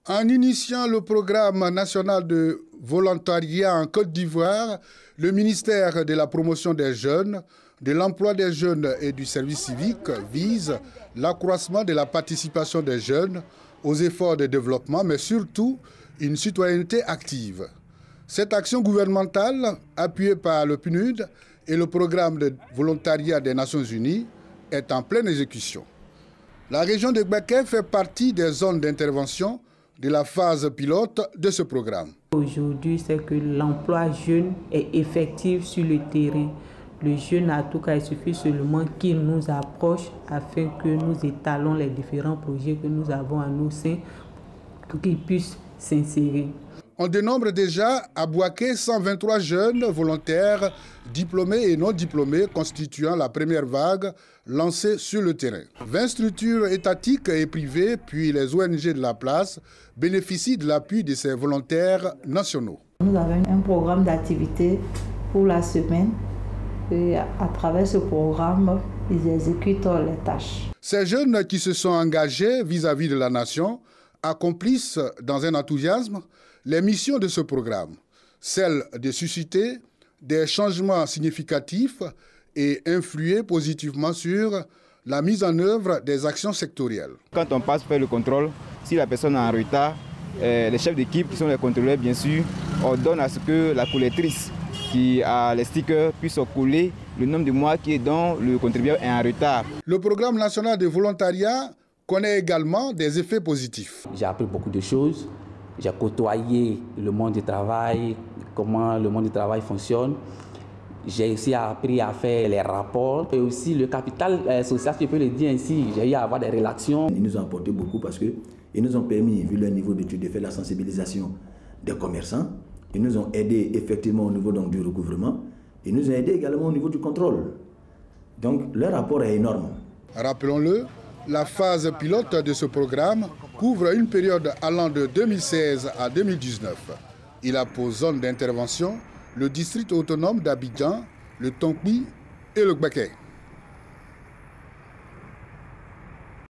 En initiant le programme national de volontariat en Côte d'Ivoire, le ministère de la Promotion des jeunes, de l'emploi des jeunes et du service civique vise l'accroissement de la participation des jeunes aux efforts de développement, mais surtout une citoyenneté active. Cette action gouvernementale, appuyée par le PNUD et le programme de volontariat des Nations Unies, est en pleine exécution. La région de Gbeke fait partie des zones d'intervention de la phase pilote de ce programme. Aujourd'hui, c'est que l'emploi jeune est effectif sur le terrain. Le jeune, en tout cas, il suffit seulement qu'il nous approche afin que nous étalons les différents projets que nous avons à nos seins pour qu'ils puissent s'insérer. On dénombre déjà à Bouaké 123 jeunes volontaires diplômés et non diplômés constituant la première vague lancée sur le terrain. 20 structures étatiques et privées, puis les ONG de la place, bénéficient de l'appui de ces volontaires nationaux. Nous avons un programme d'activité pour la semaine et à travers ce programme, ils exécutent les tâches. Ces jeunes qui se sont engagés vis-à-vis de la nation accomplissent dans un enthousiasme les missions de ce programme, celle de susciter des changements significatifs et influer positivement sur la mise en œuvre des actions sectorielles. Quand on passe faire le contrôle, si la personne est en retard, les chefs d'équipe qui sont les contrôleurs, bien sûr, ordonnent à ce que la collectrice qui a les stickers puisse coller le nombre de mois dont le contribuable est en retard. Le programme national de volontariat connaît également des effets positifs. J'ai appris beaucoup de choses. J'ai côtoyé le monde du travail, comment le monde du travail fonctionne. J'ai aussi appris à faire les rapports et aussi le capital social, si je peux le dire ainsi. J'ai eu à avoir des relations. Ils nous ont apporté beaucoup parce qu'ils nous ont permis, vu leur niveau d'études, de faire la sensibilisation des commerçants. Ils nous ont aidés effectivement au niveau donc, du recouvrement. Ils nous ont aidés également au niveau du contrôle. Donc leur apport est énorme. Rappelons-le, la phase pilote de ce programme couvre une période allant de 2016 à 2019. Il a pour zone d'intervention le district autonome d'Abidjan, le Tonkpi et le Gbeke.